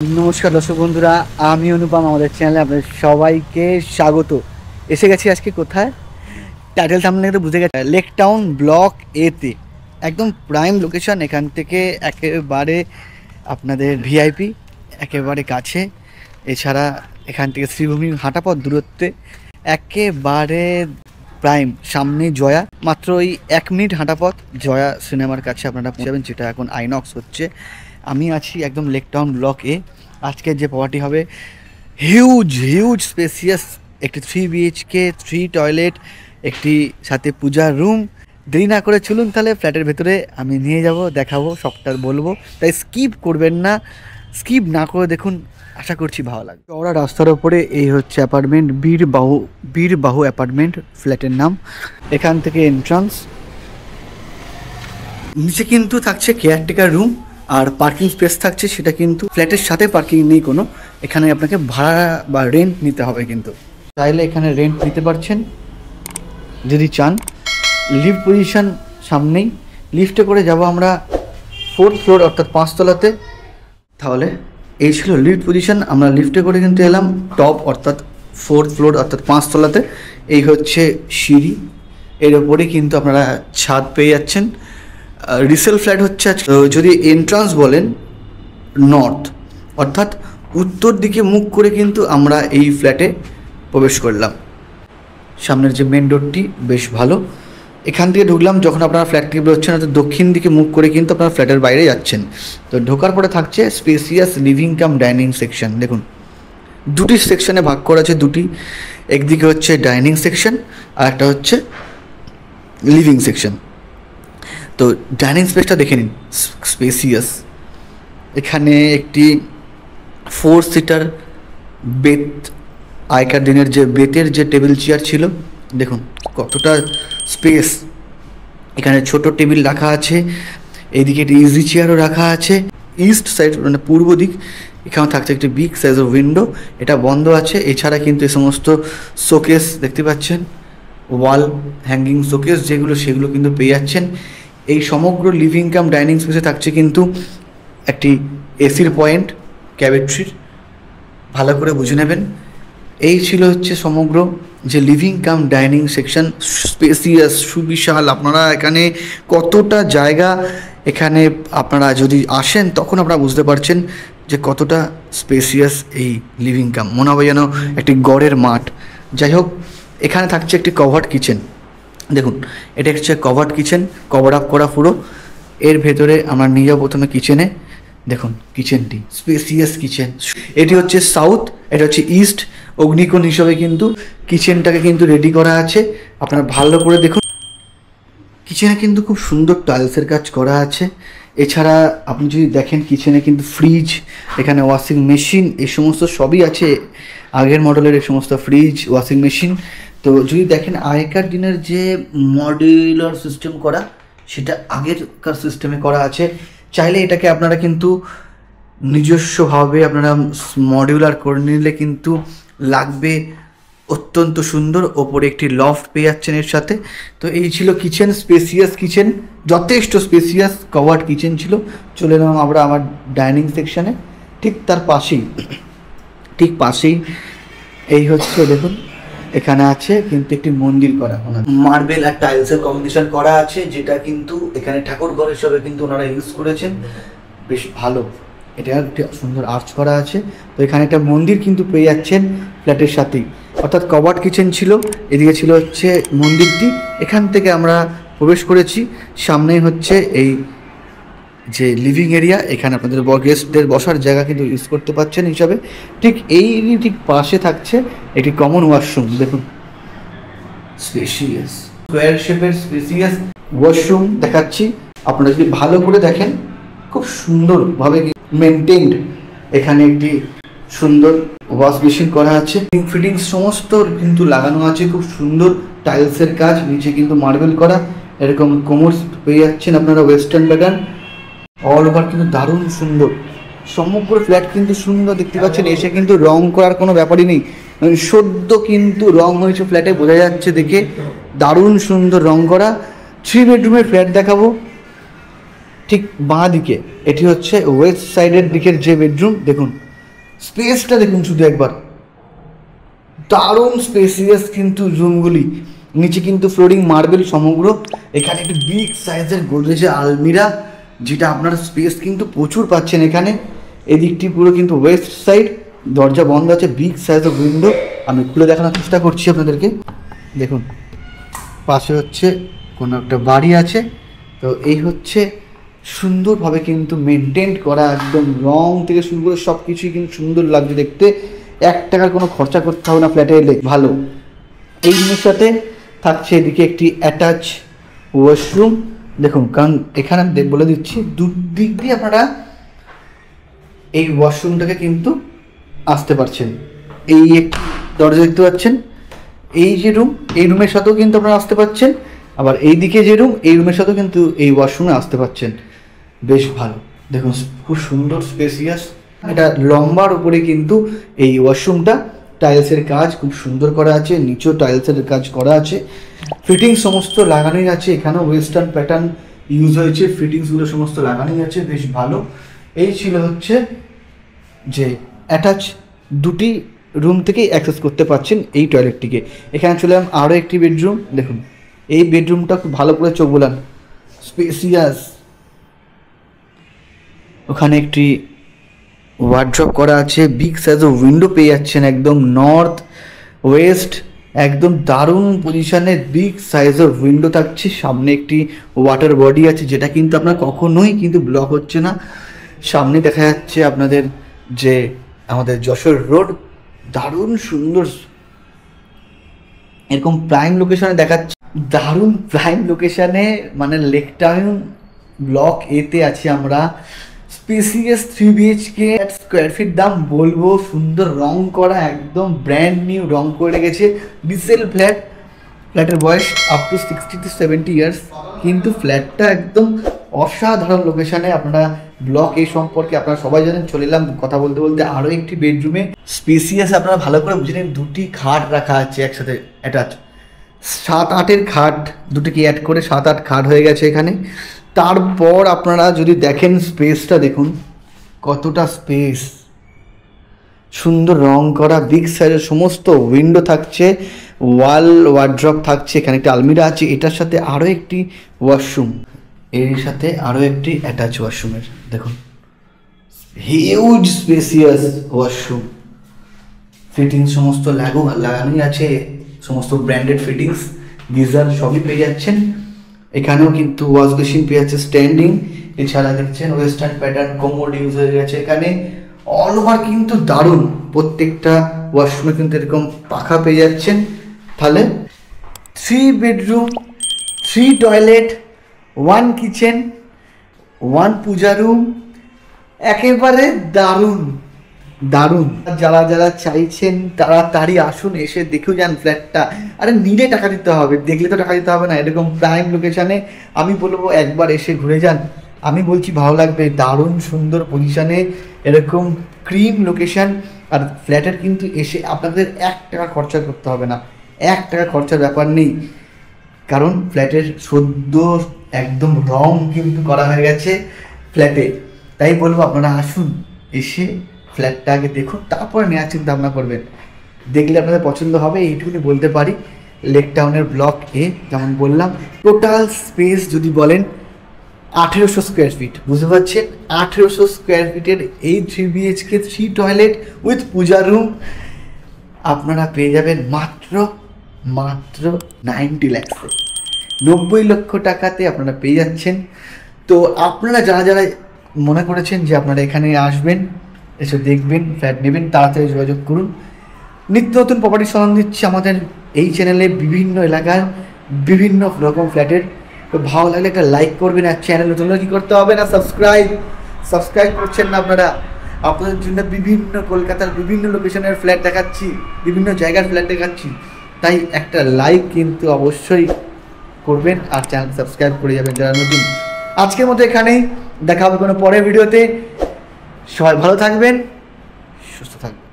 नमस्कार दर्शक बंधुरा आमी अनुपम आमादेर चैनेले आपनादेर सबाइके स्वागत। एसे गेছি আজকে কোথায় টাইটেল থাম্বনেল থেকে বুঝে গেছেন লেক টাউন ব্লক এ তে একদম প্রাইম লোকেশন। এখান থেকে একেবারে আপনাদের ভিআইপি একেবারে কাছে, এছাড়া এখান থেকে শ্রীভূমি হাঁটাপথ দূরত্বে একেবারে প্রাইম। সামনে জয়া, মাত্র ওই 1 মিনিট হাঁটাপথ জয়া সিনেমার কাছে আপনারা পৌঁছাবেন, যেটা এখন আইনক্স হচ্ছে। আমি আছি একদম লেক টাউন ব্লক এ। আজকের যে পাওয়াটি হবে হিউজ স্পেসিয়াস একটি 3 BHK 3 টয়লেট, একটি সাথে পূজার রুম। দেরি না করে চলুন তাহলে ফ্ল্যাটের ভেতরে আমি নিয়ে যাব, দেখাবো, সবটা বলবো। তাই স্কিপ করবেন না, স্কিপ না করে দেখুন, আশা করছি ভালো লাগবে। চওড়া রাস্তার ওপরে এই হচ্ছে অ্যাপার্টমেন্ট, বীরবাহু অ্যাপার্টমেন্ট ফ্ল্যাটের নাম। এখান থেকে এন্ট্রান্স, নিচে কিন্তু থাকছে কেয়ারটেকার রুম আর পার্কিং স্পেস থাকছে, সেটা কিন্তু ফ্ল্যাটের সাথে পার্কিং নেই কোনো, এখানে আপনাকে ভাড়া বা রেন্ট নিতে হবে। কিন্তু চাইলে এখানে রেন্ট নিতে পারছেন যদি চান। লিফট পজিশন সামনেই, লিফটে করে যাব আমরা 4th ফ্লোর অর্থাৎ 5 তলাতে। তাহলে এই ছিল লিফট পজিশন, আমরা লিফটে করে কিন্তু এলাম টপ অর্থাৎ 4th ফ্লোর অর্থাৎ 5 তলাতে। এই হচ্ছে সিঁড়ি, এর ওপরে কিন্তু আপনারা ছাদ পেয়ে যাচ্ছেন। রিসেল ফ্ল্যাট হচ্ছে। যদি এন্ট্রান্স বলেন নর্থ অর্থাৎ উত্তর দিকে মুখ করে কিন্তু আমরা এই ফ্ল্যাটে প্রবেশ করলাম। সামনের যে মেন ডোরটি বেশ ভালো, এখান থেকে ঢুকলাম। যখন আপনারা ফ্ল্যাট থেকে বেরোচ্ছেন অর্থাৎ দক্ষিণ দিকে মুখ করে কিন্তু আপনারা ফ্ল্যাটের বাইরে যাচ্ছেন। তো ঢোকার পরে থাকছে spacious living cum dining section. দেখুন দুটি সেকশনে ভাগ করা আছে, দুটি, একদিকে হচ্ছে ডাইনিং সেকশন আর একটা হচ্ছে লিভিং সেকশন। তো ডাইনিং স্পেসটা দেখে নিন, স্পেসিয়াস। এখানে একটি 4 সিটার বেত, আগেকার দিনের যে বেতের যে টেবিল চেয়ার ছিল, দেখুন কতটা স্পেস। এখানে ছোট টেবিল রাখা আছে, এইদিকে একটি ইজি চেয়ারও রাখা আছে। ইস্ট সাইড মানে পূর্ব দিক, এখানে থাকছে একটি বিগ সাইজের উইন্ডো, এটা বন্ধ আছে। এছাড়া কিন্তু এই সমস্ত শোকেস দেখতে পাচ্ছেন, ওয়াল হ্যাঙ্গিং শোকেস যেগুলো, সেগুলো কিন্তু পেয়ে যাচ্ছেন। এই সমগ্র লিভিং কাম ডাইনিং স্পেসে থাকছে কিন্তু একটি এসির পয়েন্ট ক্যাবিনেট্রির, ভালো করে বুঝে নেবেন। এই ছিল হচ্ছে সমগ্র যে living cum dining section, spacious সুবিশাল। আপনারা এখানে কতটা জায়গা, এখানে আপনারা যদি আসেন তখন আপনারা বুঝতে পারছেন যে কতটা স্পেসিয়াস এই লিভিং কাম, মনে হবে যেন একটি গড়ের মাঠ। যাই হোক, এখানে থাকছে একটি কভার্ড কিচেন। দেখুন এটা হচ্ছে কভার্ড কিচেন, কভার আপ করা পুরো। এর ভেতরে আমরা নিয়ে যাবো প্রথমে কিচেনে। দেখুন কিচেনটি স্পেসিয়াস কিচেন। এটি হচ্ছে সাউথ, এটা হচ্ছে ইস্ট। অগ্নিকোণ হিসাবে কিন্তু কিচেনটাকে কিন্তু রেডি করা আছে, আপনারা ভালো করে দেখুন। কিচেনে কিন্তু খুব সুন্দর টাইলসের কাজ করা আছে। এছাড়া আপনি যদি দেখেন কিচেনে কিন্তু ফ্রিজ, এখানে ওয়াশিং মেশিন, এই সমস্ত সবই আছে। আগের মডেলের এই সমস্ত ফ্রিজ, ওয়াশিং মেশিন। তো যদি দেখেন আগেকার দিনের যে মডিউলার সিস্টেম করা, সেটা আগেরকার সিস্টেমে করা আছে। চাইলে এটাকে আপনারা কিন্তু নিজস্বভাবে আপনারা মডিউলার করে নিলে কিন্তু লাগবে অত্যন্ত সুন্দর। ওপরে একটি লফট পেয়ে যাচ্ছেন এর সাথে। তো এই ছিল কিচেন, স্পেসিয়াস কিচেন, যথেষ্ট স্পেসিয়াস কভার্ড কিচেন ছিল। চলে এলাম আমরা আমার ডাইনিং সেকশনে, ঠিক তার পাশেই এই হচ্ছে দেখুন, এখানে আছে কিন্তু একটি মন্দির করা, মার্বেল আর টাইলসের কম্বিনেশন করা আছে, যেটা কিন্তু এখানে ঠাকুর ঘর হিসেবে কিন্তু ওনারা ইউজ করেছেন। বেশ ভালো, এটা একটা সুন্দর আর্চ করা আছে। তো এখানে একটা মন্দির কিন্তু পেয়ে যাচ্ছেন ফ্ল্যাটের সাথেই, অর্থাৎ কভার্ড কিচেন ছিল, এদিকে ছিল হচ্ছে মন্দিরটি। এখান থেকে আমরা প্রবেশ করেছি, সামনে হচ্ছে এই যে লিভিং এরিয়া, এখানে আপনাদের গেস্টদের বসার জায়গা কিন্তু ইউজ করতে পারছেন হিসাবে। ঠিক ঠিক পাশে থাকছে একটি কমন ওয়াশরুম। দেখুন স্পেশিয়াস স্কোয়ার শেপের স্পেশিয়াস ওয়াশরুম দেখাচ্ছি, আপনারা যদি ভালো করে দেখেন খুব সুন্দরভাবে মেনটেন্ড। এখানে একটি সুন্দর ওয়াশ বেসিন করা আছে, ফিটিংস সমস্ত কিন্তু লাগানো আছে, খুব সুন্দর টাইলসের কাজ, নিচে কিন্তু মার্বেল করা। এরকম কোমর পেয়ে যাচ্ছেন আপনারা ওয়েস্টার্ন প্যাটার্ন, অল ওভার কিন্তু দারুণ সুন্দর। সমগ্র ফ্ল্যাট কিন্তু সুন্দর দেখতে পাচ্ছেন। এসে কিন্তু রং করার কোনো ব্যাপারই নেই, সদ্য কিন্তু রং হয়েছে ফ্ল্যাটে, বোঝা যাচ্ছে দেখে। দারুণ সুন্দর রং করা। 3 বেডরুমের ফ্ল্যাট দেখাবো। ঠিক বাঁ দিকে এটি হচ্ছে ওয়েস্ট সাইডের দিকের যে বেডরুম, দেখুন স্পেসটা দেখুন শুধু একবার, দারুণ স্পেসিয়াস কিন্তু রুমগুলি। নিচে কিন্তু ফ্লোরিং মার্বেল সমগ্র। এখানে একটি বিগ সাইজের গোদরেজের আলমিরা, যেটা আপনার স্পেস কিন্তু প্রচুর পাচ্ছেন এখানে। এদিকটি পুরো কিন্তু ওয়েস্ট সাইড, দরজা বন্ধ আছে, বিগ সাইজের উইন্ডো। আমি খুলে দেখানোর চেষ্টা করছি আপনাদেরকে। দেখুন পাশে হচ্ছে কোনো একটা বাড়ি আছে। তো এই হচ্ছে সুন্দরভাবে কিন্তু মেনটেন করা, একদম রং থেকে শুরু করে সব কিছুই কিন্তু সুন্দর লাগছে দেখতে। 1 টাকার কোনো খরচা করতে হবে না ফ্ল্যাটে এলে, ভালো। এই রুমের সাথে থাকছে এদিকে একটি অ্যাটাচ ওয়াশরুম। দেখুন, কারণ এখানে বলে দিচ্ছি দুদিক দিয়ে আপনারা এই ওয়াশরুমটাকে কিন্তু আসতে পারছেন। এই একটি দরজা দেখতে পাচ্ছেন, এই যে রুম, এই রুমের সাথেও কিন্তু আপনারা আসতে পারছেন। আবার এই দিকে যে রুম, এই রুমের সাথেও কিন্তু এই ওয়াশরুমে আসতে পারছেন। বেশ ভালো, দেখুন খুব সুন্দর স্পেসিয়াস। এটা লম্বার উপরে কিন্তু এই ওয়াশরুমটা, টাইলসের কাজ খুব সুন্দর করা আছে, নিচেও টাইলসের কাজ করা আছে, ফিটিং সমস্ত লাগানোই আছে। এখানেও ওয়েস্টার্ন প্যাটার্ন ইউজ হয়েছে, ফিটিংসগুলো সমস্ত লাগানোই আছে, বেশ ভালো। এই ছিল হচ্ছে যে অ্যাটাচ দুটি রুম থেকেই অ্যাক্সেস করতে পারছেন এই টয়লেটটিকে। এখানে চলে এলাম আরও একটি বেডরুম। দেখুন এই বেডরুমটা খুব ভালো করে চোখ বোলান, স্পেসিয়াস। ওখানে একটি ওয়ার্ড্রপ করা আছে, বিগ সাইজের উইন্ডো পেয়ে যাচ্ছেন, একদম নর্থ ওয়েস্ট, একদম দারুণ পজিশনে বিগ সাইজের উইন্ডো থাকছে। সামনে একটি ওয়াটার বডি আছে, যেটা কিন্তু আপনার কখনোই কিন্তু ব্লক হচ্ছে না। সামনে দেখা যাচ্ছে আপনাদের যে আমাদের যশোর রোড, দারুণ সুন্দর, এরকম প্রাইম লোকেশনে দেখাচ্ছে, দারুণ প্রাইম লোকেশনে, মানে লেক টাউন ব্লক এতে আছি আমরা। স্পেসিয়াস 3 BHK, স্কোয়ার ফিট দাম বলবো, সুন্দর রং করা, একদম ব্র্যান্ড নিউ রং করে রেখেছে। ডিসেল ফ্ল্যাট, ফ্ল্যাটের বয়স আপ টু 60 to 70 ইয়ার্স, কিন্তু ফ্ল্যাটটা একদম অসাধারণ লোকেশনে। আপনারা ব্লক এই সম্পর্কে আপনারা সবাই জানেন। চলে এলাম কথা বলতে বলতে আরও একটি বেডরুমে, স্পেসিয়াস। আপনারা ভালো করে বুঝে নিন, দুটি খাট রাখা আছে একসাথে অ্যাটাচ, 7-8-এর খাট, দুটিকে অ্যাড করে 7-8 খাট হয়ে গেছে এখানে। তারপর আপনারা যদি দেখেন স্পেসটা দেখুন কতটা স্পেস, সুন্দর রং করা, বিগ সাইজের সমস্ত উইন্ডো থাকছে, ওয়াল ওয়ার্ড্রপ থাকছে, এখানে একটা আলমিরা আছে, এটার সাথে আরও একটি ওয়াশরুম, এর সাথে আরও একটি অ্যাটাচ ওয়াশরুমের। দেখুন হিউজ স্পেসিয়াস ওয়াশরুম, ফিটিংস সমস্ত লাগানোই আছে, সমস্ত ব্র্যান্ডেড ফিটিংস, গিজার সবই পেয়ে যাচ্ছেন। এখানেও কিন্তু ওয়াশ বেসিন পেয়ে যাচ্ছে স্ট্যান্ডিং। এছাড়া দেখছেন ওয়েস্টার্ন প্যাটার্ন কোমোড ইউজ হয়ে গেছে এখানে। অল ওভার কিন্তু দারুণ, প্রত্যেকটা ওয়াশরুমে কিন্তু এরকম পাখা পেয়ে যাচ্ছেন। তাহলে 3 বেডরুম, 3 টয়লেট, 1 কিচেন, 1 পূজা রুম, একেবারে দারুণ দারুণ। যারা যারা চাইছেন তাড়াতাড়ি আসুন, এসে দেখেও যান ফ্ল্যাটটা। আরে নিলে টাকা দিতে হবে, দেখলে তো টাকা দিতে হবে না। এরকম প্রাইম লোকেশানে আমি বলবো একবার এসে ঘুরে যান, আমি বলছি ভালো লাগবে। দারুণ সুন্দর পজিশানে, এরকম ক্রিম লোকেশান। আর ফ্ল্যাটের কিন্তু এসে আপনাদের 1 টাকা খরচা করতে হবে না, 1 টাকা খরচার ব্যাপার নেই, কারণ ফ্ল্যাটের সদ্য একদম রং কিন্তু করা হয়ে গেছে ফ্ল্যাটে। তাই বলবো আপনারা আসুন, এসে ফ্ল্যাটটা আগে দেখুন, তারপরে নেওয়ার চিন্তা ভাবনা করবেন। দেখলে আপনাদের পছন্দ হবে, এইটুকুনি বলতে পারি। লেক টাউনের ব্লক এ, যেমন বললাম, টোটাল স্পেস যদি বলেন 1800 স্কোয়ার ফিট, বুঝতে পারছেন? 1800 স্কোয়ার ফিটের এই 3 BHK 3 toilet with Puja room আপনারা পেয়ে যাবেন মাত্র 90 লাখসে, 90 লক্ষ টাকাতে আপনারা পেয়ে যাচ্ছেন। তো আপনারা যারা যারা মনে করেছেন যে আপনারা এখানে আসবেন, এসে দেখবেন, ফ্ল্যাট নেবেন, তাড়াতাড়ি যোগাযোগ করুন। নিত্য নতুন প্রপার্টির সন্ধান দিচ্ছি আমাদের এই চ্যানেলে, বিভিন্ন এলাকার বিভিন্ন রকম ফ্ল্যাটের। তো ভালো লাগলে একটা লাইক করবেন, আর চ্যানেল নতুন কী করতে হবে না, সাবস্ক্রাইব করছেন না আপনারা। আপনাদের জন্য বিভিন্ন কলকাতার বিভিন্ন লোকেশনের ফ্ল্যাট দেখাচ্ছি, বিভিন্ন জায়গার ফ্ল্যাট দেখাচ্ছি, তাই একটা লাইক কিন্তু অবশ্যই করবেন, আর চ্যানেল সাবস্ক্রাইব করে যাবেন যারা নতুন। আজকের মতো এখানেই, দেখা হবে কোনো পরের ভিডিওতে। সবাই ভালো থাকবেন, সুস্থ থাকবেন।